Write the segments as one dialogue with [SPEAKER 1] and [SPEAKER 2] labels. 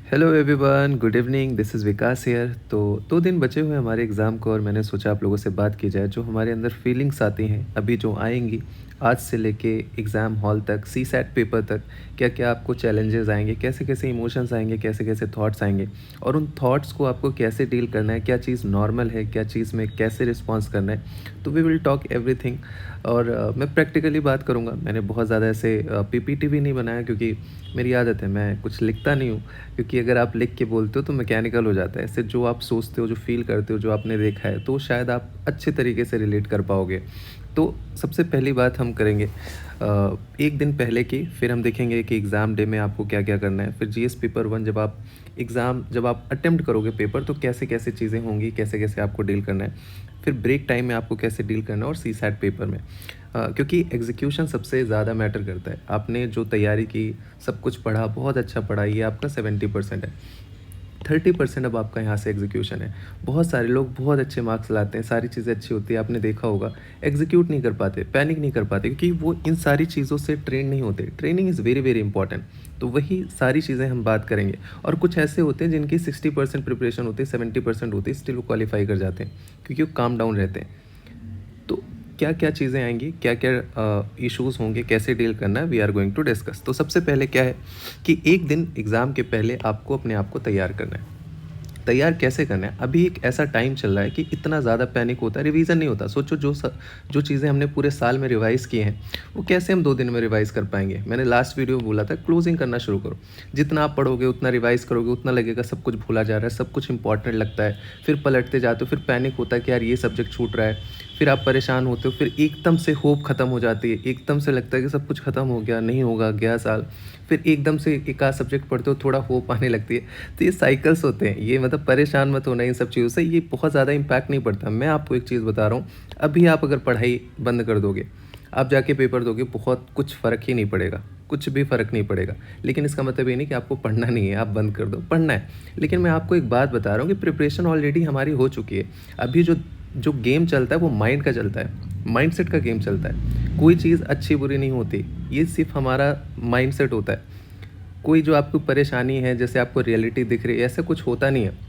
[SPEAKER 1] Hello everyone, good evening. This is Vikas here. तो 2 दिन बचे हुए हैं हमारे एग्ज़ाम को और मैंने सोचा आप लोगों से बात की जाए। जो हमारे अंदर फीलिंग्स आती हैं अभी जो आएँगी, आज से लेके एग्ज़ाम हॉल तक, सीसैट पेपर तक, क्या-क्या आपको चैलेंजेस आएँगे, कैसे-कैसे इमोशंस आएँगे, कैसे-कैसे थॉट्स आएँगे और उन थॉट्स को आपको कैसे डील करना है, क्या चीज़ नॉर्मल है, क्या चीज़ में कैसे रिस्पॉन्स करना है। तो वी विल टॉक एवरीथिंग। और मैं प्रैक्टिकली बात करूँगा। मैंने बहुत ज़्यादा ऐसे पीपीटी भी नहीं बनाया क्योंकि मेरी आदत है, मैं कुछ लिखता नहीं हूँ। क्योंकि अगर आप लिख के बोलते हो तो मैकेनिकल हो जाता है। इससे जो आप सोचते हो, जो फ़ील करते हो, जो आपने देखा है, तो शायद आप अच्छे तरीके से रिलेट कर पाओगे। तो सबसे पहली बात हम करेंगे 1 दिन पहले की, फिर हम देखेंगे कि एग्ज़ाम डे में आपको क्या-क्या करना है। फिर जीएस पेपर 1 जब आप अटेम्प्ट करोगे पेपर तो कैसे-कैसे चीज़ें होंगी, कैसे-कैसे आपको डील करना है। फिर ब्रेक टाइम में आपको कैसे डील करना है और सीसैट पेपर में। क्योंकि एग्ज़ीक्यूशन सबसे ज़्यादा मैटर करता है। आपने जो तैयारी की, सब कुछ पढ़ा, बहुत अच्छा पढ़ा, ये आपका 70% है। 30% अब आपका यहाँ से एग्जीक्यूशन है। बहुत सारे लोग बहुत अच्छे मार्क्स लाते हैं, सारी चीज़ें अच्छी होती है, आपने देखा होगा, एग्जीक्यूट नहीं कर पाते, पैनिक नहीं कर पाते क्योंकि वो इन सारी चीज़ों से ट्रेन नहीं होते। Training is very very important. तो वही सारी चीज़ें हम बात करेंगे। और कुछ ऐसे होते हैं जिनकी 60% प्रिपरेशन होती है, 70% होती है, स्टिल वो क्वालिफाई कर जाते हैं क्योंकि वो काम डाउन रहते हैं। तो क्या-क्या चीज़ें आएँगी, क्या-क्या इश्यूज़ होंगे, कैसे डील करना है, we are going to discuss. तो सबसे पहले क्या है कि 1 दिन एग्ज़ाम के पहले आपको अपने आप को तैयार करना है। तैयार कैसे करना है? अभी एक ऐसा टाइम चल रहा है कि इतना ज़्यादा पैनिक होता है, रिवीज़न नहीं होता। सोचो जो चीज़ें हमने पूरे साल में रिवाइज़ की हैं, वो कैसे हम 2 दिन में रिवाइज़ कर पाएँगे? मैंने लास्ट वीडियो में बोला था क्लोज़िंग करना शुरू करो। जितना आप पढ़ोगे, उतना रिवाइज़ करोगे, उतना लगेगा सब कुछ भूला जा रहा है, सब कुछ इम्पोर्टेंट लगता है। फिर पलटते जाते हो, फिर पैनिक होता है कि यार ये सब्जेक्ट छूट रहा है। फिर आप परेशान होते हो, फिर एकदम से होप खत्म हो जाती है, एकदम से लगता है कि सब कुछ खत्म हो गया, नहीं होगा, गया साल। फिर एकदम से एक आध सब्जेक्ट पढ़ते हो, थोड़ा होप आने लगती है। तो ये साइकिल्स होते हैं, ये मतलब परेशान मत होना इन सब चीज़ों से, ये बहुत ज़्यादा इम्पैक्ट नहीं पड़ता। मैं आपको एक चीज़ बता रहा हूँ, अभी आप अगर पढ़ाई बंद कर दोगे, आप जाके पेपर दोगे, बहुत कुछ फ़र्क ही नहीं पड़ेगा, कुछ भी फ़र्क नहीं पड़ेगा। लेकिन इसका मतलब ये नहीं कि आपको पढ़ना नहीं है, आप बंद कर दो, पढ़ना है। लेकिन मैं आपको एक बात बता रहा हूँ कि प्रिपरेशन ऑलरेडी हमारी हो चुकी है। अभी जो जो गेम चलता है वो माइंड का चलता है, माइंडसेट का गेम चलता है। कोई चीज़ अच्छी-बुरी नहीं होती, ये सिर्फ़ हमारा माइंडसेट होता है। कोई जो आपको परेशानी है, जैसे आपको रियलिटी दिख रही है, ऐसा कुछ होता नहीं है।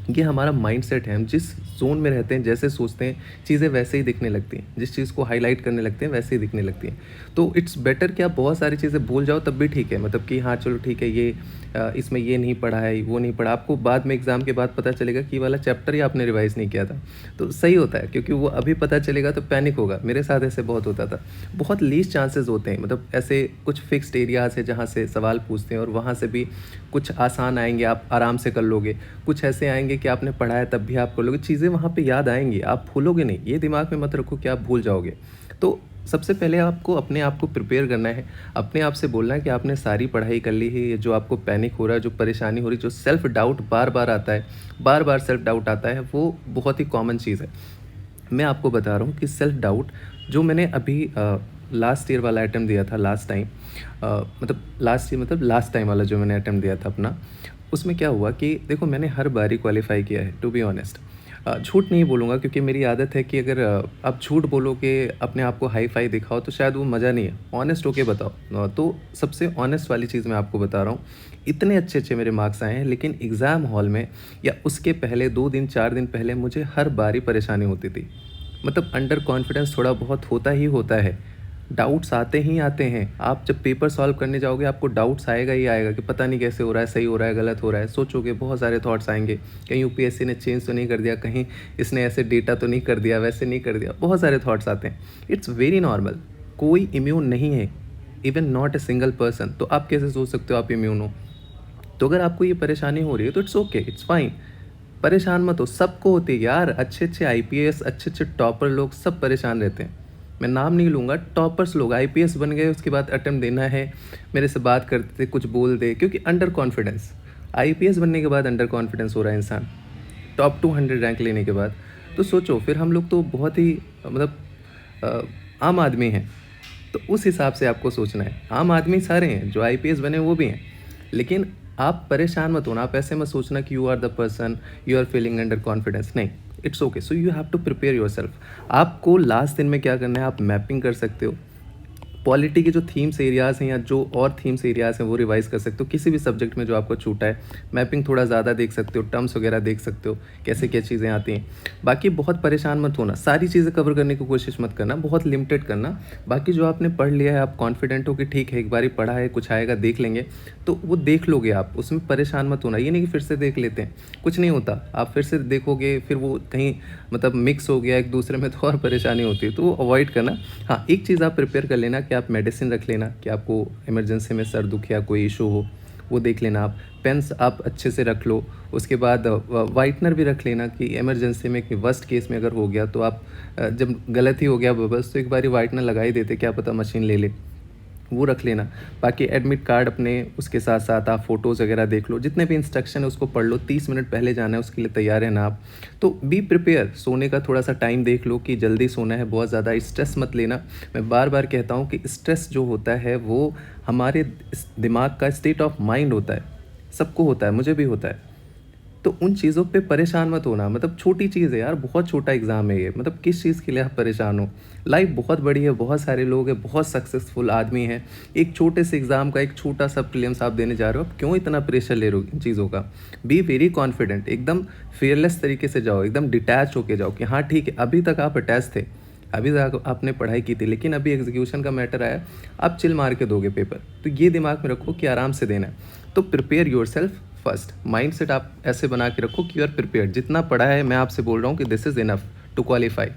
[SPEAKER 1] ये हमारा माइंडसेट है, हम जिस ज़ोन में रहते हैं, जैसे सोचते हैं, चीज़ें वैसे ही दिखने लगती हैं। जिस चीज़ को हाइलाइट करने लगते हैं, वैसे ही दिखने लगती हैं। तो इट्स बेटर कि आप बहुत सारी चीज़ें भूल जाओ तब भी ठीक है, मतलब कि हाँ, चलो ठीक है, ये इसमें ये नहीं पढ़ा है, वो नहीं पढ़ा। आपको बाद में एग्ज़ाम के बाद पता चलेगा कि ये वाला चैप्टर ही आपने रिवाइज़ नहीं किया था। तो सही होता है क्योंकि वो अभी पता चलेगा तो पैनिक होगा। मेरे साथ ऐसे बहुत होता था। बहुत लीस्ट चांसेस होते हैं, मतलब ऐसे कुछ फिक्स्ड एरियाज़ है जहाँ से सवाल पूछते हैं और वहाँ से भी कुछ आसान आएँगे, आप आराम से कर लोगे। कुछ ऐसे आएँगे कि आपने पढ़ा है तब भी आप कर लोगे, चीज़ें वहाँ पे याद आएँगी, आप भूलोगे नहीं। ये दिमाग में मत रखो कि आप भूल जाओगे। तो सबसे पहले आपको अपने आप को प्रिपेयर करना है, अपने आप से बोलना है कि आपने सारी पढ़ाई कर ली है। ये जो आपको पैनिक हो रहा है, जो परेशानी हो रही है, जो सेल्फ डाउट बार-बार आता है, बार-बार सेल्फ डाउट आता है, वो बहुत ही कॉमन चीज़ है। मैं आपको बता रहा हूँ कि सेल्फ डाउट जो मैंने अभी लास्ट ईयर वाला अटेम्प्ट दिया था, लास्ट टाइम मतलब लास्ट ईयर मतलब लास्ट टाइम वाला जो मैंने अटेम्प्ट दिया था अपना, उसमें क्या हुआ कि देखो मैंने हर बार ही क्वालिफ़ाई किया है, टू बी ऑनेस्ट। झूठ नहीं बोलूँगा क्योंकि मेरी आदत है कि अगर आप झूठ बोलोगे, अपने आप को हाई-फ़ाई दिखाओ तो शायद वो मज़ा नहीं है। ऑनेस्ट होके बताओ। तो सबसे ऑनेस्ट वाली चीज़ मैं आपको बता रहा हूँ, इतने अच्छे-अच्छे मेरे मार्क्स आए हैं, लेकिन एग्ज़ाम हॉल में या उसके पहले 2 दिन, 4 दिन पहले मुझे हर बार ही परेशानी होती थी। मतलब अंडर कॉन्फिडेंस थोड़ा बहुत होता ही होता है। डाउट्स आते ही आते हैं। आप जब पेपर सॉल्व करने जाओगे आपको डाउट्स आएगा ही आएगा कि पता नहीं कैसे हो रहा है, सही हो रहा है, गलत हो रहा है। सोचोगे, बहुत सारे थॉट्स आएँगे। कहीं यूपीएससी ने चेंज तो नहीं कर दिया, कहीं इसने ऐसे डेटा तो नहीं कर दिया, वैसे नहीं कर दिया। बहुत सारे थॉट्स आते हैं। It's very normal. कोई इम्यून नहीं है, even not a single person. तो आप कैसे सोच सकते हो आप इम्यून हो? तो अगर आपको ये परेशानी हो रही है तो इट्स ओके, इट्स फाइन। परेशान मत हो, सबको होती है यार। अच्छे-अच्छे आईपीएस, अच्छे-अच्छे टॉपर लोग सब परेशान रहते हैं। मैं नाम नहीं लूँगा, टॉपर्स लोग आईपीएस बन गए, उसके बाद अटेम्प्ट देना है, मेरे से बात करते थे, कुछ बोल दे, क्योंकि अंडर कॉन्फिडेंस। आईपीएस बनने के बाद अंडर कॉन्फिडेंस हो रहा है इंसान, टॉप 200 रैंक लेने के बाद। तो सोचो फिर हम लोग तो बहुत ही मतलब अ, आम आदमी हैं। तो उस हिसाब से आपको सोचना है। आम आदमी सारे हैं, जो आईपीएस बने वो भी हैं। लेकिन आप परेशान मत होना, आप ऐसे मत सोचना कि you are the person, you are feeling under confidence, नहीं। It's okay, so you have to prepare yourself. आपको लास्ट दिन में क्या करना है, आप मैपिंग कर सकते हो। पॉलिटी के जो थीम्स एरियाज़ हैं या जो और थीम्स एरियाज़ हैं वो रिवाइज़ कर सकते हो किसी भी सब्जेक्ट में जो आपको छूटा है। मैपिंग थोड़ा ज़्यादा देख सकते हो, टर्म्स वगैरह देख सकते हो, कैसे क्या चीज़ें आती हैं। बाकी बहुत परेशान मत होना, सारी चीज़ें कवर करने की कोशिश मत करना, बहुत लिमिटेड करना। बाकी जो आपने पढ़ लिया है, आप कॉन्फिडेंट हो कि ठीक है एक बारी पढ़ा है, कुछ आएगा देख लेंगे, तो वो देख लोगे आप, उसमें परेशान मत होना। ये नहीं कि फिर से देख लेते हैं, कुछ नहीं होता। आप फिर से देखोगे, फिर वो कहीं मतलब मिक्स हो गया एक दूसरे में तो और परेशानी होती है, तो वो अवॉइड करना। हाँ, एक चीज़ आप प्रिपेयर कर लेना कि आप मेडिसिन रख लेना कि आपको इमरजेंसी में सर दुख या कोई इशू हो, वो देख लेना आप। पेन्स आप अच्छे से रख लो, उसके बाद वाइटनर भी रख लेना कि इमरजेंसी में कि वर्स्ट केस में अगर हो गया तो आप जब गलत ही हो गया बस तो एक बारी वाइटनर लगा ही देते, क्या पता मशीन ले ले, वो रख लेना। बाकी एडमिट कार्ड अपने, उसके साथ साथ आप फ़ोटोज़ वगैरह देख लो, जितने भी इंस्ट्रक्शन है उसको पढ़ लो, 30 मिनट पहले जाना है उसके लिए तैयार रहना आप। तो बी प्रिपेयर, सोने का थोड़ा सा टाइम देख लो कि जल्दी सोना है, बहुत ज़्यादा स्ट्रेस मत लेना। मैं बार बार कहता हूँ कि स्ट्रेस जो होता है वो हमारे दिमाग का स्टेट ऑफ माइंड होता है, सबको होता है, मुझे भी होता है। तो उन चीज़ों पे परेशान मत होना, मतलब छोटी चीज़ है यार, बहुत छोटा एग्ज़ाम है ये, मतलब किस चीज़ के लिए आप परेशान हो। लाइफ बहुत बड़ी है, बहुत सारे लोग हैं, बहुत सक्सेसफुल आदमी हैं। एक छोटे से एग्ज़ाम का एक छोटा सा प्रीलिम्स आप देने जा रहे हो, आप क्यों इतना प्रेशर ले रहे हो इन चीज़ों का। बी वेरी कॉन्फिडेंट, एकदम फेयरलेस तरीके से जाओ, एकदम डिटैच होके जाओ कि हाँ ठीक है, अभी तक आप अटैच थे, अभी तक आपने पढ़ाई की थी, लेकिन अभी एग्जीक्यूशन का मैटर आया, आप चिल मार के दोगे पेपर। तो ये दिमाग में रखो कि आराम से देना है। तो prepare your self first, mind set आप ऐसे बना के रखो कि यू आर प्रिपेयर्ड। जितना पढ़ा है मैं आपसे बोल रहा हूँ कि this is enough to qualify.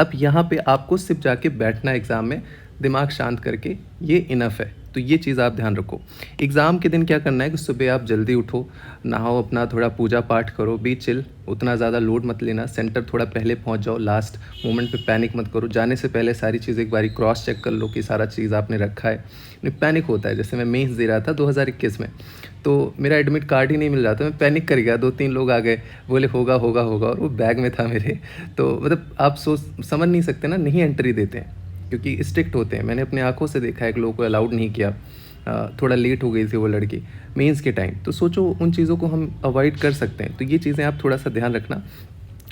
[SPEAKER 1] अब यहाँ पे आपको सिर्फ जाके बैठना है एग्ज़ाम में, दिमाग शांत करके, ये इनफ है। तो ये चीज़ आप ध्यान रखो। एग्ज़ाम के दिन क्या करना है कि सुबह आप जल्दी उठो, नहाओ, अपना थोड़ा पूजा पाठ करो, बी चिल, उतना ज़्यादा लोड मत लेना, सेंटर थोड़ा पहले पहुँच जाओ, लास्ट मोमेंट पे पैनिक मत करो। जाने से पहले सारी चीज़ एक बारी क्रॉस चेक कर लो कि सारा चीज़ आपने रखा है। नहीं पैनिक होता है, जैसे मैं मेंस दे रहा था 2021 में, तो मेरा एडमिट कार्ड ही नहीं मिल रहा था, मैं पैनिक कर गया, 2-3 लोग आ गए, बोले होगा होगा होगा, और वो बैग में था मेरे। तो मतलब आप सोच समझ नहीं सकते ना, नहीं एंट्री देते हैं क्योंकि स्ट्रिक्ट होते हैं। मैंने अपनी आंखों से देखा है कि लोगों को अलाउड नहीं किया। थोड़ा लेट हो गई थी वो लड़की मेंस के टाइम। तो सोचो उन चीज़ों को हम अवॉइड कर सकते हैं। तो ये चीज़ें आप थोड़ा सा ध्यान रखना।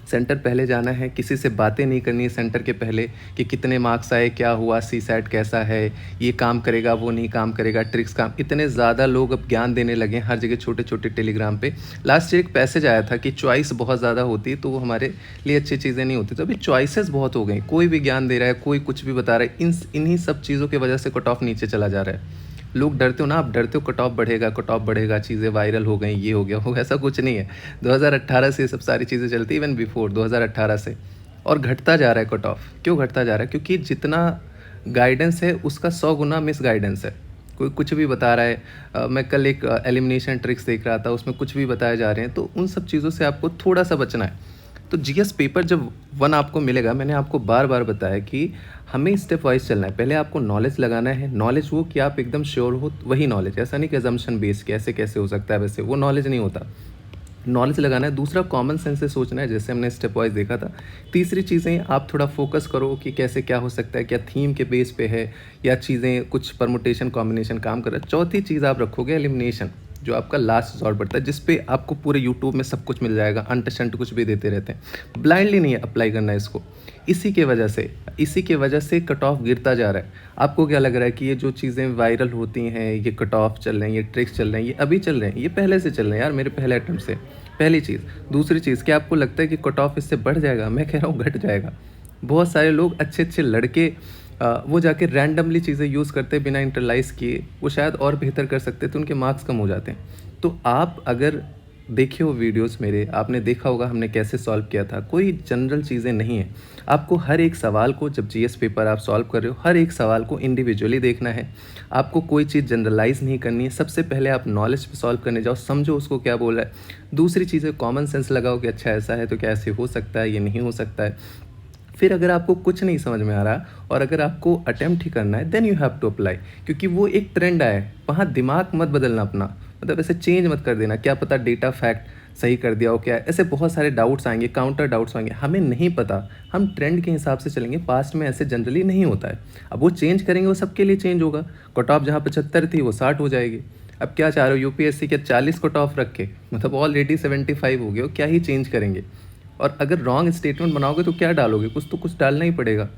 [SPEAKER 1] सेंटर पहले जाना है, किसी से बातें नहीं करनी है सेंटर के पहले कि कितने मार्क्स आए, क्या हुआ, सी सैट कैसा है, ये काम करेगा, वो नहीं काम करेगा, ट्रिक्स काम। इतने ज़्यादा लोग अब ज्ञान देने लगे हैं हर जगह, छोटे छोटे टेलीग्राम पे। लास्ट ईयर एक पैसेज आया था कि चॉइस बहुत ज़्यादा होती तो वो हमारे लिए अच्छी चीज़ें नहीं होती। तो अभी चॉइसेस बहुत हो गई, कोई भी ज्ञान दे रहा है, कोई कुछ भी बता रहा है। इन्हीं सब चीज़ों की वजह से कट ऑफ नीचे चला जा रहा है। लोग डरते हो ना, आप डरते हो कट ऑफ बढ़ेगा, चीज़ें वायरल हो गई, ये हो गया होगा, ऐसा कुछ नहीं है। 2018 से ये सब सारी चीज़ें चलती, इवन बिफोर 2018 से, और घटता जा रहा है कट ऑफ। क्यों घटता जा रहा है? क्योंकि जितना गाइडेंस है उसका 100 गुना मिस गाइडेंस है। कोई कुछ भी बता रहा है। मैं कल एक एलिमिनेशन ट्रिक्स देख रहा था, उसमें कुछ भी बताए जा रहे हैं, तो उन सब चीज़ों से आपको थोड़ा सा बचना है। तो जीएस पेपर जब 1 आपको मिलेगा, मैंने आपको बार बार बताया कि हमें स्टेप वाइज चलना है। पहले आपको नॉलेज लगाना है, नॉलेज वो कि आप एकदम श्योर हो, वही नॉलेज, ऐसा नहीं कि अजम्पशन बेस के ऐसे कैसे हो सकता है, वैसे वो नॉलेज नहीं होता। नॉलेज लगाना है। दूसरा कॉमन सेंस से सोचना है, जैसे हमने स्टेप वाइज देखा था। तीसरी चीज़ें आप थोड़ा फोकस करो कि कैसे क्या हो सकता है, क्या थीम के बेस पे है या चीज़ें कुछ परमुटेशन कॉम्बिनेशन काम कर रहा है। चौथी चीज़ आप रखोगे एलिमिनेशन, जो आपका लास्ट रिजॉर्ट पड़ता है, जिस पे आपको पूरे यूट्यूब में सब कुछ मिल जाएगा, अनटशंट कुछ भी देते रहते हैं। ब्लाइंडली नहीं अप्लाई करना है इसको। इसी के वजह से कट ऑफ गिरता जा रहा है। आपको क्या लग रहा है कि ये जो चीज़ें वायरल होती हैं, ये कट ऑफ चल रहे हैं, ये ट्रिक्स चल रहे हैं, ये अभी चल रहे हैं? ये पहले से चल रहे हैं यार, मेरे पहले अटेम्प्ट से। पहली चीज़। दूसरी चीज़, क्या आपको लगता है कि कट ऑफ इससे बढ़ जाएगा? मैं कह रहा हूँ घट जाएगा। बहुत सारे लोग अच्छे लड़के वो जाके रैंडमली चीज़ें यूज़ करते बिना इंटरलाइज़ किए, वो शायद और बेहतर कर सकते तो उनके मार्क्स कम हो जाते हैं। तो आप अगर देखे हो वीडियोस मेरे, आपने देखा होगा हमने कैसे सॉल्व किया था। कोई जनरल चीज़ें नहीं है। आपको हर एक सवाल को, जब जीएस पेपर आप सॉल्व कर रहे हो, हर एक सवाल को इंडिविजुअली देखना है। आपको कोई चीज़ जनरलाइज़ नहीं करनी है। सबसे पहले आप नॉलेज पे सॉल्व करने जाओ, समझो उसको क्या बोल रहा है। दूसरी चीज़ है कॉमन सेंस लगाओ कि अच्छा ऐसा है तो क्या ऐसे हो सकता है, ये नहीं हो सकता है। फिर अगर आपको कुछ नहीं समझ में आ रहा और अगर आपको अटेम्प्ट ही करना है, then you have to apply. क्योंकि वो एक ट्रेंड आया है, वहाँ दिमाग मत बदलना अपना, मतलब ऐसे चेंज मत कर देना। क्या पता डेटा फैक्ट सही कर दिया हो, क्या ऐसे बहुत सारे डाउट्स आएंगे, काउंटर डाउट्स आएंगे, हमें नहीं पता। हम ट्रेंड के हिसाब से चलेंगे, पास्ट में ऐसे जनरली नहीं होता है। अब वो चेंज करेंगे, वो सबके लिए चेंज होगा। कट ऑफ जहाँ 75 थी वो 60 हो जाएगी। अब क्या चाह रहे हो, यूपीएससी के 40 कट ऑफ रख के, मतलब ऑलरेडी 75 हो गए हो, क्या ही चेंज करेंगे। और अगर रॉन्ग स्टेटमेंट बनाओगे तो क्या डालोगे, कुछ तो कुछ डालना ही पड़ेगा।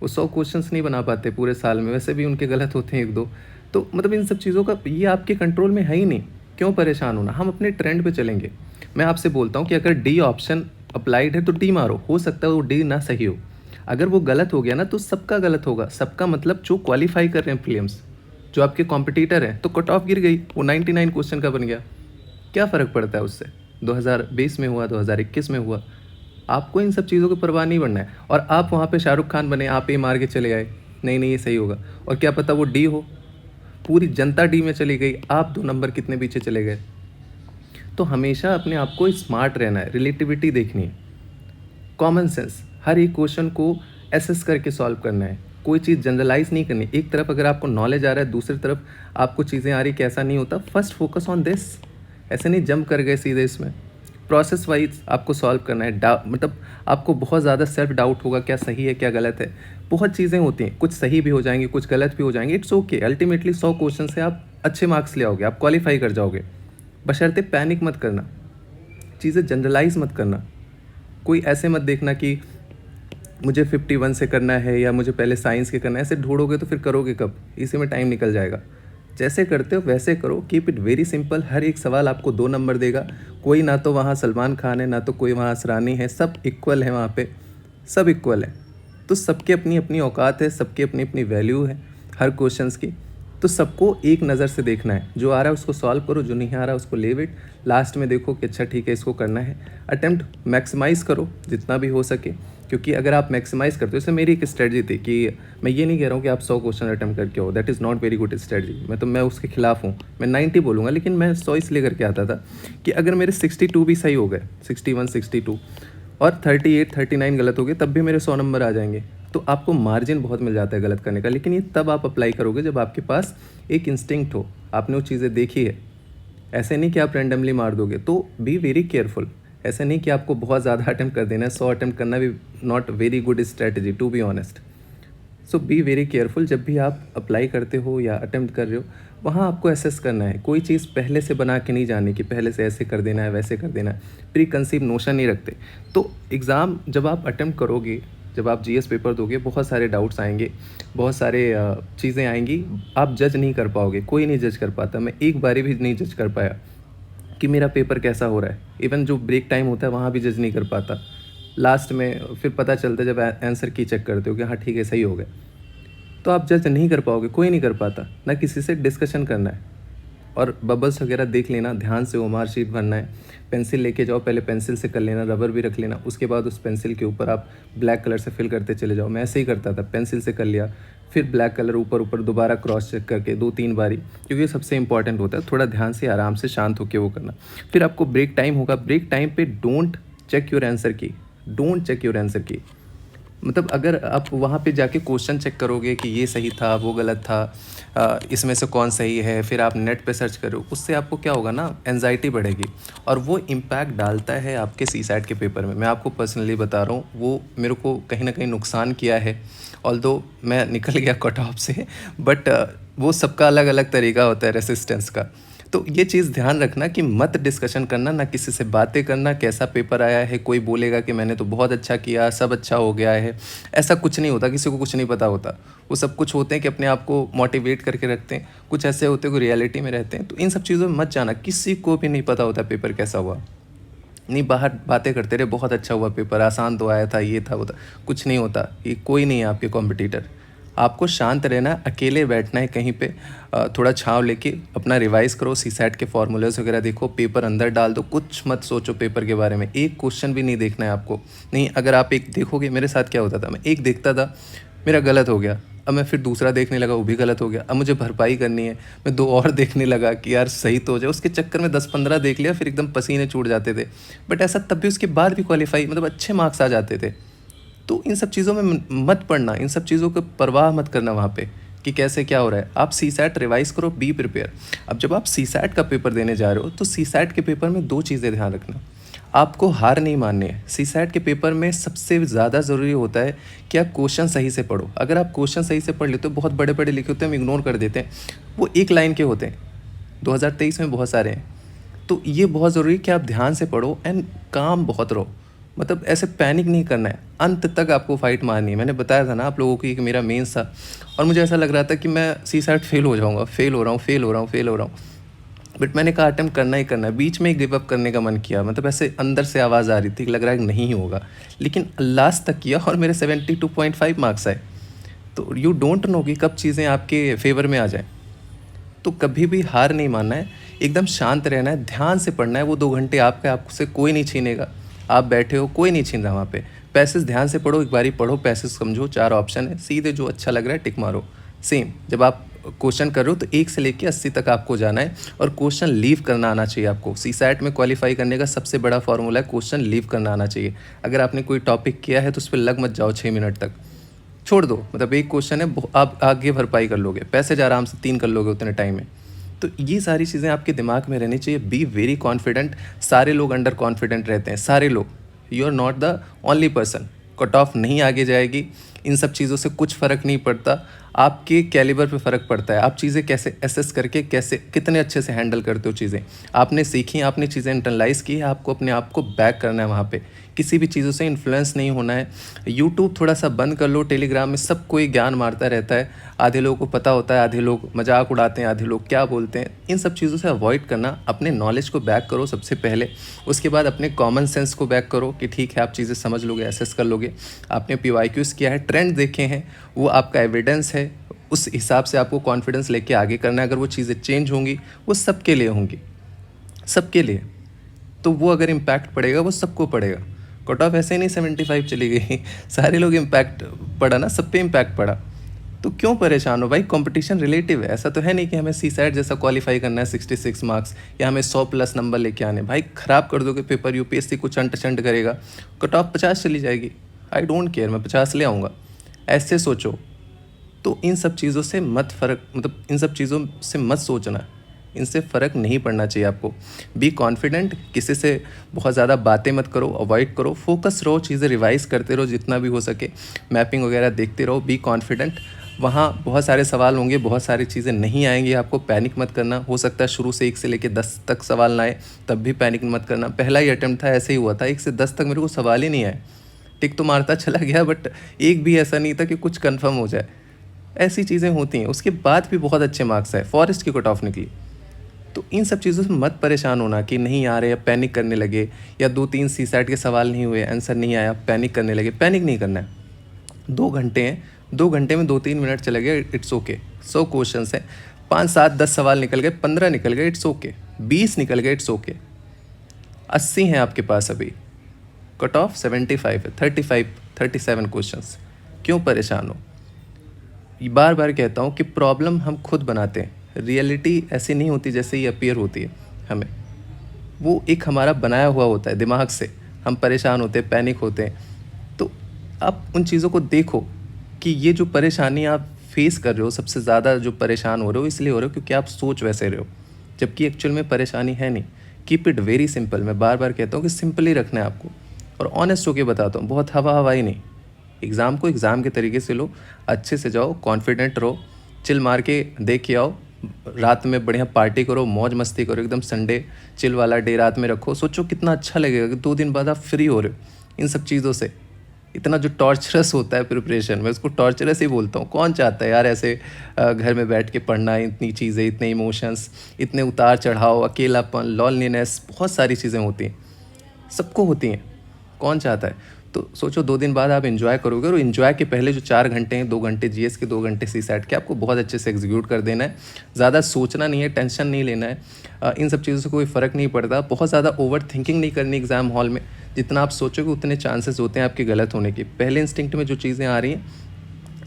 [SPEAKER 1] वो 100 क्वेश्चंस नहीं बना पाते पूरे साल में, वैसे भी उनके गलत होते हैं 1-2। तो मतलब इन सब चीज़ों का ये आपके कंट्रोल में है ही नहीं, क्यों परेशान होना? हम अपने ट्रेंड पे चलेंगे। मैं आपसे बोलता हूँ कि अगर डी ऑप्शन अप्लाइड है तो डी मारो, हो सकता है वो डी ना सही हो। अगर वो गलत हो गया ना तो सबका गलत होगा, सबका मतलब जो क्वालीफाई कर रहे हैं प्रीलिम्स, जो आपके कॉम्पिटिटर हैं, तो कट ऑफ गिर गई, वो 99 क्वेश्चन का बन गया। क्या फ़र्क पड़ता है उससे? 2020 में हुआ, 2021 में हुआ। आपको इन सब चीज़ों की परवाह नहीं बनना है और आप वहाँ पे शाहरुख खान बने, आप ए मार के चले आए, नहीं, नहीं ये सही होगा, और क्या पता वो डी हो, पूरी जनता डी में चली गई, आप 2 नंबर कितने पीछे चले गए। तो हमेशा अपने आप को स्मार्ट रहना है, रिलेटिविटी देखनी है, कॉमन सेंस, हर एक क्वेश्चन को एसेस करके सॉल्व करना है, कोई चीज़ जनरलाइज़ नहीं करनी। एक तरफ अगर आपको नॉलेज आ रहा है, दूसरी तरफ आपको चीज़ें आ रही कि ऐसा नहीं होता, फर्स्ट फोकस ऑन दिस। ऐसे नहीं जंप कर गए सीधे इसमें। प्रोसेस वाइज आपको सॉल्व करना है। मतलब आपको बहुत ज़्यादा सेल्फ डाउट होगा, क्या सही है क्या गलत है। बहुत चीज़ें होती हैं, कुछ सही भी हो जाएंगी, कुछ गलत भी हो जाएंगे, इट्स ओके। अल्टीमेटली 100 क्वेश्चन से आप अच्छे मार्क्स ले आओगे, आप क्वालिफाई कर जाओगे। बशर्ते पैनिक मत करना, चीज़ें जनरलाइज मत करना। कोई ऐसे मत देखना कि मुझे 51 से करना है या मुझे पहले साइंस के करना है। ऐसे ढूंढोगे तो फिर करोगे कब? इसी में टाइम निकल जाएगा। जैसे करते हो वैसे करो, कीप इट वेरी सिंपल। हर एक सवाल आपको 2 नंबर देगा। कोई ना तो वहाँ सलमान खान है, ना तो कोई वहाँ असरानी है, सब इक्वल है वहाँ पे, सब इक्वल है। तो सबकी अपनी अपनी औकात है, सबकी अपनी अपनी वैल्यू है हर क्वेश्चंस की। तो सबको एक नज़र से देखना है, जो आ रहा है उसको सॉल्व करो, जो नहीं आ रहा उसको लेव इट। लास्ट में देखो कि अच्छा ठीक है इसको करना है। अटेम्प्ट मैक्सिमाइज़ करो जितना भी हो सके, क्योंकि अगर आप मैक्सिमाइज़ करते हो, जैसे मेरी एक स्ट्रेटजी थी कि मैं ये नहीं कह रहा हूँ कि आप 100 क्वेश्चन अटेम्प्ट करके हो, that is not very good strategy. मैं उसके खिलाफ हूँ। मैं 90 बोलूँगा, लेकिन मैं 100 इसलिए करके आता था कि अगर मेरे 62 भी सही हो गए, 61, 62 और 38, 39 गलत हो गए, तब भी मेरे 100 नंबर आ जाएंगे। तो आपको मार्जिन बहुत मिल जाता है गलत करने का। लेकिन ये तब आप अप्लाई करोगे जब आपके पास एक इंस्टिंक्ट हो, आपने वो चीज़ें देखी है। ऐसे नहीं कि आप रैंडमली मार दोगे। तो बी वेरी केयरफुल। ऐसे नहीं कि आपको बहुत ज़्यादा अटेम्प्ट कर देना है, 100 अटेम्प्ट करना भी not very good strategy, to be honest. So be very careful. जब भी आप अप्लाई करते हो या अटेम्प्ट कर रहे हो, वहाँ आपको एसेस करना है। कोई चीज़ पहले से बना के नहीं जानी कि पहले से ऐसे कर देना है, वैसे कर देना है। प्री कंसीव नोशन नहीं रखते। तो एग्ज़ाम जब आप अटेम्प्ट करोगे, जब आप जीएस पेपर दोगे, बहुत सारे डाउट्स आएंगे, बहुत सारे चीज़ें आएंगी, आप जज नहीं कर पाओगे। कोई नहीं जज कर पाता। मैं एक बारी भी नहीं जज कर पाया कि मेरा पेपर कैसा हो रहा है। इवन जो ब्रेक टाइम होता है वहाँ भी जज नहीं कर पाता। लास्ट में फिर पता चलता है जब आंसर की चेक करते हो कि हाँ ठीक है सही हो गया। तो आप जज नहीं कर पाओगे, कोई नहीं कर पाता। ना किसी से डिस्कशन करना है। और बबल्स वगैरह देख लेना, ध्यान से वो मार्कशीट भरना है। पेंसिल लेके जाओ, पहले पेंसिल से कर लेना, रबर भी रख लेना। उसके बाद उस पेंसिल के ऊपर आप ब्लैक कलर से फिल करते चले जाओ। मैं ऐसे ही करता था, पेंसिल से कर लिया, फिर ब्लैक कलर ऊपर ऊपर दोबारा क्रॉस चेक करके 2-3 बारी, क्योंकि ये सबसे इंपॉर्टेंट होता है। थोड़ा ध्यान से, आराम से, शांत होकर वो करना। फिर आपको ब्रेक टाइम होगा। ब्रेक टाइम पे डोंट चेक योर आंसर की, डोंट चेक योर आंसर की। मतलब अगर आप वहाँ पे जाके क्वेश्चन चेक करोगे कि ये सही था, वो गलत था, इसमें से कौन सही है, फिर आप नेट पे सर्च करो, उससे आपको क्या होगा ना, एंजाइटी बढ़ेगी। और वो इम्पैक्ट डालता है आपके सीसैट के पेपर में। मैं आपको पर्सनली बता रहा हूँ, वो मेरे को कहीं ना कहीं नुकसान किया है। ऑल्दो मैं निकल गया कट ऑफ से, बट वो सबका अलग अलग तरीका होता है रेसिस्टेंस का। तो ये चीज़ ध्यान रखना कि मत डिस्कशन करना, ना किसी से बातें करना कैसा पेपर आया है। कोई बोलेगा कि मैंने तो बहुत अच्छा किया, सब अच्छा हो गया है, ऐसा कुछ नहीं होता। किसी को कुछ नहीं पता होता। वो सब कुछ होते हैं कि अपने आप को मोटिवेट करके रखते हैं, कुछ ऐसे होते हैं कि रियलिटी में रहते हैं। तो इन सब चीज़ों में मत जाना। किसी को भी नहीं पता होता पेपर कैसा हुआ। नहीं बाहर बातें करते रहे, बहुत अच्छा हुआ पेपर, आसान तो आया था, ये था वो था। कुछ नहीं होता। ये कोई नहीं है आपके कॉम्पिटिटर। आपको शांत रहना, अकेले बैठना है कहीं पे, थोड़ा छाँव लेके अपना रिवाइज़ करो, सीसैट के फार्मूलाज वगैरह देखो, पेपर अंदर डाल दो, कुछ मत सोचो पेपर के बारे में। एक क्वेश्चन भी नहीं देखना है आपको। नहीं, अगर आप एक देखोगे, मेरे साथ क्या होता था, मैं एक देखता था, मेरा गलत हो गया, अब मैं फिर दूसरा देखने लगा, वो भी गलत हो गया। अब मुझे भरपाई करनी है, मैं 2 और देखने लगा कि यार सही तो हो जाए। उसके चक्कर में 10-15 देख लिया, फिर एकदम पसीने छूट जाते थे। बट ऐसा तब भी उसके बाद भी क्वालिफाई, मतलब अच्छे मार्क्स आ जाते थे। तो इन सब चीज़ों में मत पढ़ना, इन सब चीज़ों को परवाह मत करना वहाँ पे कि कैसे क्या हो रहा है। आप सीसैट रिवाइज करो, बी प्रिपेयर। अब जब आप सीसैट का पेपर देने जा रहे हो, तो सीसैट के पेपर में 2 चीज़ें ध्यान रखना। आपको हार नहीं माननी है। सीसैट के पेपर में सबसे ज़्यादा ज़रूरी होता है कि आप क्वेश्चन सही से पढ़ो। अगर आप क्वेश्चन सही से पढ़ लेते हो, बहुत बड़े बड़े लिखे होते हैं, हम इग्नोर कर देते हैं, वो 1 लाइन के होते हैं। 2023 में बहुत सारे हैं। तो ये बहुत ज़रूरी है कि आप ध्यान से पढ़ो एंड काम बहुत रहो। मतलब ऐसे पैनिक नहीं करना है, अंत तक आपको फ़ाइट मारनी है। मैंने बताया था ना आप लोगों को कि मेरा मेंस था और मुझे ऐसा लग रहा था कि मैं सीसैट फ़ेल हो जाऊँगा, फ़ेल हो रहा हूँ, फ़ेल हो रहा हूँ, फ़ेल हो रहा हूँ। बट मैंने कहा अटेम्प्ट करना ही करना है, बीच में ही गिव अप करने का मन किया, मतलब ऐसे अंदर से आवाज़ आ रही थी कि लग रहा है कि नहीं होगा। लेकिन लास्ट तक किया और मेरे 72.5 मार्क्स आए। तो यू डोंट नो कि कब चीज़ें आपके फ़ेवर में आ जाएँ। तो कभी भी हार नहीं मानना है, एकदम शांत रहना है, ध्यान से पढ़ना है। वो 2 घंटे आपके आपसे कोई नहीं छीनेगा। आप बैठे हो, कोई नहीं छीन रहा वहाँ पे। पैसेज ध्यान से पढ़ो, एक बारी पढ़ो, पैसेज समझो, 4 ऑप्शन है, सीधे जो अच्छा लग रहा है टिक मारो। सेम जब आप क्वेश्चन कर रहे हो तो 1 से लेके 80 तक आपको जाना है और क्वेश्चन लीव करना आना चाहिए आपको। सीसैट में क्वालीफाई करने का सबसे बड़ा फ़ॉर्मूला है क्वेश्चन लीव करना आना चाहिए। अगर आपने कोई टॉपिक किया है तो उस पे लग मत जाओ 6 मिनट तक। छोड़ दो, मतलब एक क्वेश्चन है, आप आगे भरपाई कर लोगे, पैसेज आराम से 3 कर लोगे उतने टाइम में। तो ये सारी चीज़ें आपके दिमाग में रहनी चाहिए। Be very confident. सारे लोग अंडर कॉन्फिडेंट रहते हैं, सारे लोग। You are not the only person. Cut off नहीं आगे जाएगी, इन सब चीज़ों से कुछ फ़र्क नहीं पड़ता। आपके कैलिबर पे फ़र्क पड़ता है, आप चीज़ें कैसे एसेस करके कैसे कितने अच्छे से हैंडल करते हो चीज़ें। आपने सीखी, आपने चीज़ें इंटरलाइज़ की है, आपको अपने आप को बैक करना है वहाँ पे। किसी भी चीज़ों से इन्फ्लुएंस नहीं होना है। यूट्यूब थोड़ा सा बंद कर लो, टेलीग्राम में सब कोई ज्ञान मारता रहता है। आधे लोगों को पता होता है, आधे लोग मजाक उड़ाते हैं, आधे लोग क्या बोलते हैं। इन सब चीज़ों से अवॉइड करना, अपने नॉलेज को बैक करो सबसे पहले। उसके बाद अपने कॉमन सेंस को बैक करो कि ठीक है आप चीज़ें समझ लोगे, एसेस कर लोगे। आपने पीवाईक्यूज़ किया है, ट्रेंड देखे हैं, वो आपका एविडेंस है। उस हिसाब से आपको कॉन्फिडेंस लेके आगे करना है। अगर वो चीज़ें चेंज होंगी, वो सबके लिए होंगी, सबके लिए। तो वो अगर इम्पैक्ट पड़ेगा वो सबको पड़ेगा। कट ऑफ ऐसे ही नहीं 75 चली गई सारे लोग इम्पैक्ट पड़ा ना, सब पे इम्पैक्ट पड़ा। तो क्यों परेशान हो भाई, कंपटीशन रिलेटिव है। ऐसा तो है नहीं कि हमें सीसैट जैसा क्वालिफाई करना है 66 मार्क्स या हमें 100 प्लस नंबर लेके आने। भाई ख़राब कर दोगे पेपर, यूपीएससी को चंट चंट करेगा, कट ऑफ 50 चली जाएगी। आई डोंट केयर, मैं 50 ले आऊँगा, ऐसे सोचो। तो इन सब चीज़ों से मत फ़र्क, मतलब इन सब चीज़ों से मत सोचना, इनसे फ़र्क नहीं पड़ना चाहिए आपको। बी कॉन्फिडेंट, किसी से बहुत ज़्यादा बातें मत करो, अवॉइड करो, फोकस रहो, चीज़ें रिवाइज़ करते रहो जितना भी हो सके, मैपिंग वगैरह देखते रहो। Be confident. वहाँ बहुत सारे सवाल होंगे, बहुत सारी चीज़ें नहीं आएंगी, आपको पैनिक मत करना। हो सकता है शुरू से 1 से लेकर 10 तक सवाल ना आए, तब भी पैनिक मत करना। पहला ही अटैम्प्ट था, ऐसे ही हुआ था, 1 से 10 तक मेरे को सवाल ही नहीं आए। टिक तो मारता चला गया, बट एक भी ऐसा नहीं था कि कुछ कन्फर्म हो जाए। ऐसी चीज़ें होती हैं। उसके बाद भी बहुत अच्छे मार्क्स आए, फॉरेस्ट की कट ऑफ निकली। तो इन सब चीज़ों से मत परेशान होना कि नहीं आ रहे, या पैनिक करने लगे, या 2-3 सीसैट के सवाल नहीं हुए, आंसर नहीं आया, पैनिक करने लगे। पैनिक नहीं करना है। 2 घंटे हैं, 2 घंटे में 2-3 मिनट चले गए, इट्स ओके। 100 क्वेश्चंस हैं, 5-7-10 सवाल निकल गए, 15 निकल गए, इट्स ओके। 20 निकल गए, इट्स ओके। 80 हैं आपके पास अभी, कट ऑफ 75 है, 37 क्वेश्चंस। क्यों परेशान हो? बार बार कहता हूँ कि प्रॉब्लम हम खुद बनाते हैं, रियलिटी ऐसी नहीं होती जैसे ही अपीयर होती है हमें। वो एक हमारा बनाया हुआ होता है दिमाग से। हम परेशान होते हैं, पैनिक होते हैं। तो आप उन चीज़ों को देखो कि ये जो परेशानी आप फेस कर रहे हो, सबसे ज़्यादा जो परेशान हो रहे हो इसलिए हो रहे हो क्योंकि आप सोच वैसे रहे हो, जबकि एक्चुअल में परेशानी है नहीं। Keep it very simple. मैं बार बार कहता हूँ कि सिंपल ही रखना है आपको, और ऑनेस्ट होके बताता हूँ, बहुत हवा हवाई नहीं। एग्ज़ाम को एग्ज़ाम के तरीके से लो, अच्छे से जाओ, कॉन्फिडेंट रहो, चिल मार के देख के आओ। रात में बढ़िया पार्टी करो, मौज मस्ती करो, एकदम संडे चिल वाला डे रात में रखो। सोचो कितना अच्छा लगेगा कि 2 दिन बाद आप फ्री हो रहे हो इन सब चीज़ों से। इतना जो टॉर्चरस होता है प्रिपरेशन, मैं उसको टॉर्चरस ही बोलता हूँ। कौन चाहता है यार ऐसे घर में बैठ के पढ़ना, इतनी चीज़ें, इतने इमोशंस, इतने उतार चढ़ाव, अकेलापन, लॉनलीनेस, बहुत सारी चीज़ें होती हैं, सबको होती हैं। कौन चाहता है? तो सोचो 2 दिन बाद आप एंजॉय करोगे, और एंजॉय के पहले जो 4 घंटे हैं, 2 घंटे जीएस के, 2 घंटे सीसैट के, आपको बहुत अच्छे से एग्जीक्यूट कर देना है। ज़्यादा सोचना नहीं है, टेंशन नहीं लेना है। इन सब चीज़ों से कोई फ़र्क नहीं पड़ता। बहुत ज़्यादा ओवर थिंकिंग नहीं करनी एग्ज़ाम हॉल में। जितना आप सोचोगे उतने चांसेस होते हैं आपके गलत होने के। पहले इंस्टिंक्ट में जो चीज़ें आ रही हैं,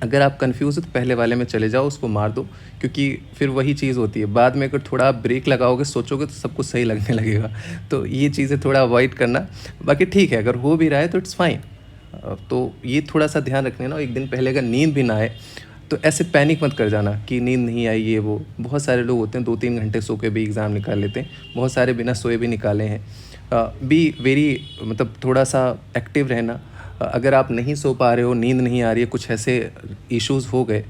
[SPEAKER 1] अगर आप कन्फ्यूज़ हो तो पहले वाले में चले जाओ, उसको मार दो, क्योंकि फिर वही चीज़ होती है। बाद में अगर थोड़ा आप ब्रेक लगाओगे, सोचोगे, तो सब कुछ सही लगने लगेगा। तो ये चीज़ें थोड़ा अवॉइड करना। बाकी ठीक है, अगर हो भी रहा है तो इट्स फाइन। तो ये थोड़ा-सा ध्यान रखना ना, एक दिन पहले अगर नींद भी ना आए, तो ऐसे पैनिक मत कर जाना कि नींद नहीं आई, ये वो। बहुत सारे लोग होते हैं 2-3 घंटे सो के भी एग्ज़ाम निकाल लेते हैं, बहुत सारे बिना सोए भी निकाले हैं। बी वेरी, मतलब थोड़ा-सा एक्टिव रहना। अगर आप नहीं सो पा रहे हो, नींद नहीं आ रही है, कुछ ऐसे इश्यूज़ हो गए,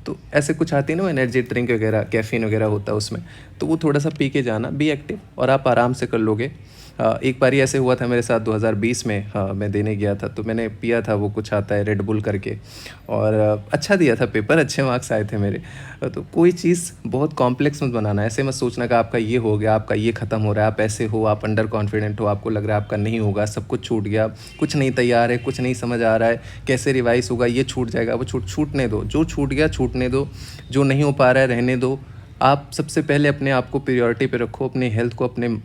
[SPEAKER 1] तो ऐसे कुछ आती है ना एनर्जी ड्रिंक वगैरह, कैफ़ीन वगैरह होता है उसमें, तो वो थोड़ा-सा पी के जाना, बी एक्टिव, और आप आराम से कर लोगे। एक बारी ऐसे हुआ था मेरे साथ 2020 में, मैं देने गया था तो मैंने पिया था वो कुछ आता है रेड बुल करके, और अच्छा दिया था पेपर, अच्छे मार्क्स आए थे मेरे। तो कोई चीज़ बहुत कॉम्प्लेक्स मत बनाना, ऐसे मत सोचना कि आपका ये हो गया, आपका ये ख़त्म हो रहा है, आप ऐसे हो, आप अंडर कॉन्फिडेंट हो, आपको लग रहा है आपका नहीं होगा, सब कुछ छूट गया, कुछ नहीं तैयार है, कुछ नहीं समझ आ रहा है, कैसे रिवाइज होगा, ये छूट जाएगा, वो छूटने दो, जो छूट गया छूटने दो, जो नहीं हो पा रहा है रहने दो। आप सबसे पहले अपने आप को प्रायोरिटी पे रखो, अपनी हेल्थ को, अपने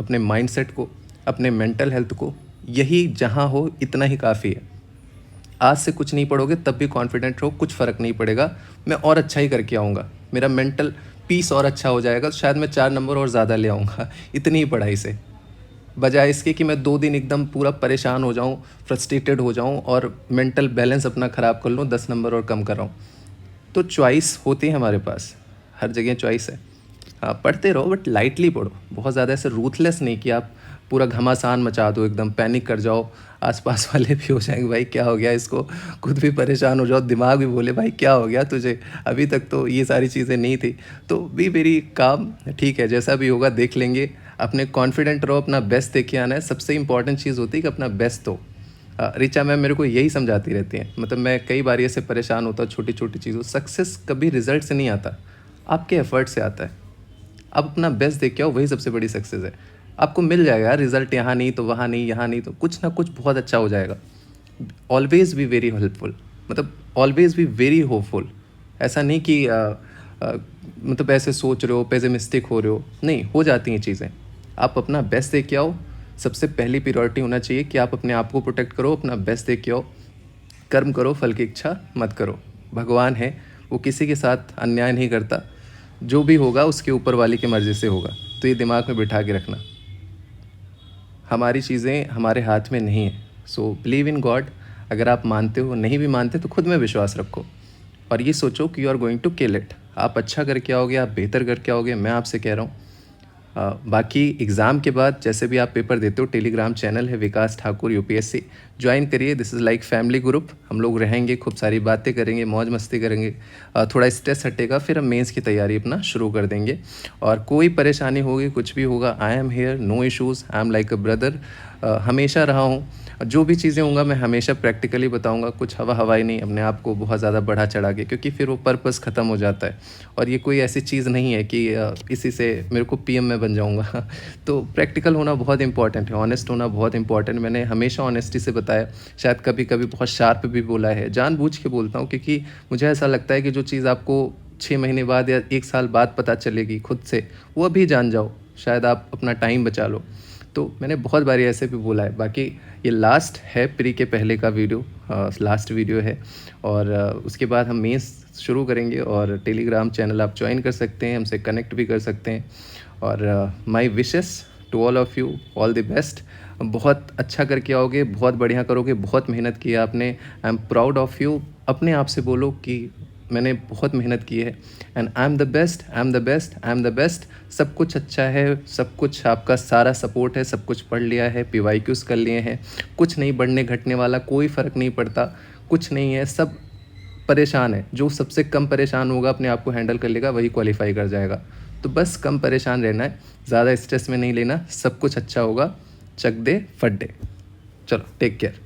[SPEAKER 1] अपने माइंडसेट को, अपने मेंटल हेल्थ को, यही जहाँ हो इतना ही काफ़ी है। आज से कुछ नहीं पढ़ोगे तब भी कॉन्फिडेंट रहो, कुछ फ़र्क नहीं पड़ेगा, मैं और अच्छा ही करके आऊँगा, मेरा मेंटल पीस और अच्छा हो जाएगा, तो शायद मैं 4 नंबर और ज़्यादा ले आऊँगा इतनी ही पढ़ाई से। बजाय इसके कि मैं 2 दिन एकदम पूरा परेशान हो जाऊँ, फ्रस्ट्रेटेड हो जाऊँ और मेंटल बैलेंस अपना ख़राब कर लूँ, 10 नंबर और कम कर रहा हूँ। तो चॉइस होती है हमारे पास, हर जगह चॉइस है। हाँ, पढ़ते रहो बट लाइटली पढ़ो, बहुत ज़्यादा ऐसे रूथलेस नहीं कि आप पूरा घमासान मचा दो, एकदम पैनिक कर जाओ, आसपास वाले भी हो जाएंगे भाई क्या हो गया इसको, खुद भी परेशान हो जाओ, दिमाग भी बोले भाई क्या हो गया तुझे, अभी तक तो ये सारी चीज़ें नहीं थी। तो बी वेरी काम, ठीक है जैसा भी होगा देख लेंगे, अपने कॉन्फिडेंट रहो, अपना बेस्ट देके आना है, सबसे इंपॉर्टेंट चीज़ होती है कि अपना बेस्ट दो। रिचा मैम मेरे को यही समझाती रहती हैं, मतलब मैं कई बार ऐसे परेशान होता हूँ छोटी छोटी चीज़ों, सक्सेस कभी रिजल्ट से नहीं आता, आपके एफर्ट से आता है। आप अपना बेस्ट देख के आओ, वही सबसे बड़ी सक्सेस है। आपको मिल जाएगा यार रिजल्ट, यहाँ नहीं तो वहाँ नहीं, यहाँ नहीं तो कुछ ना कुछ बहुत अच्छा हो जाएगा। ऑलवेज बी वेरी हेल्पफुल, मतलब ऑलवेज बी वेरी होपफुल। ऐसा नहीं कि मतलब ऐसे सोच रहे हो, पेसिमिस्टिक हो रहे हो, नहीं, हो जाती हैं चीज़ें। आप अपना बेस्ट देख के आओ, सबसे पहली प्रायोरिटी होना चाहिए कि आप अपने आप को प्रोटेक्ट करो, अपना बेस्ट देख के आओ, कर्म करो, फल की इच्छा मत करो। भगवान है, वो किसी के साथ अन्याय नहीं करता, जो भी होगा उसके ऊपर वाली की मर्ज़ी से होगा, तो ये दिमाग में बिठा के रखना। हमारी चीज़ें हमारे हाथ में नहीं है, सो बिलीव इन गॉड। अगर आप मानते हो, नहीं भी मानते तो खुद में विश्वास रखो, और ये सोचो कि you are going to kill it. आप अच्छा करके आओगे, आप बेहतर करके आओगे, मैं आपसे कह रहा हूँ। बाकी एग्ज़ाम के बाद जैसे भी आप पेपर देते हो, टेलीग्राम चैनल है विकास ठाकुर यूपीएससी, ज्वाइन करिए, this is like family group, हम लोग रहेंगे, खूब सारी बातें करेंगे, मौज मस्ती करेंगे, थोड़ा स्ट्रेस हटेगा, फिर हम मेंस की तैयारी अपना शुरू कर देंगे। और कोई परेशानी होगी, कुछ भी होगा, I am here, no issues, I am like a brother, हमेशा रहा हूँ। जो भी चीज़ें होंगी मैं हमेशा प्रैक्टिकली बताऊंगा, कुछ हवा हवाई नहीं, अपने आप को बहुत ज़्यादा बढ़ा चढ़ा के, क्योंकि फिर वो पर्पस ख़त्म हो जाता है। और ये कोई ऐसी चीज़ नहीं है कि इसी से मेरे को पीएम में बन जाऊंगा तो प्रैक्टिकल होना बहुत इंपॉर्टेंट है, ऑनेस्ट होना बहुत इंपॉर्टेंट। मैंने हमेशा ऑनेस्टी से बताया, शायद कभी कभी बहुत शार्प भी बोला है, जानबूझ के बोलता हूँ, क्योंकि मुझे ऐसा लगता है कि जो चीज़ आपको 6 महीने बाद या 1 साल बाद पता चलेगी खुद से, वो अभी जान जाओ, शायद आप अपना टाइम बचा लो। तो मैंने बहुत बारी ऐसे भी बोला है। बाकी ये लास्ट है प्री के पहले का वीडियो, लास्ट वीडियो है, और उसके बाद हम मेंस शुरू करेंगे, और टेलीग्राम चैनल आप ज्वाइन कर सकते हैं, हमसे कनेक्ट भी कर सकते हैं। और my wishes to all of you, all the best. बहुत अच्छा करके आओगे, बहुत बढ़िया करोगे, बहुत मेहनत की है आपने, I am proud of you. अपने आप से बोलो कि मैंने बहुत मेहनत की है, and I am the best, I am the best, I am the best. सब कुछ अच्छा है, सब कुछ आपका सारा सपोर्ट है, सब कुछ पढ़ लिया है, PYQs कर लिए हैं, कुछ नहीं बढ़ने घटने वाला, कोई फ़र्क नहीं पड़ता, कुछ नहीं है, सब परेशान है। जो सबसे कम परेशान होगा, अपने आप को हैंडल कर लेगा, वही क्वालिफाई कर जाएगा। तो बस कम परेशान रहना है, ज़्यादा स्ट्रेस में नहीं लेना, सब कुछ अच्छा होगा, चक दे फट दे। चलो टेक केयर।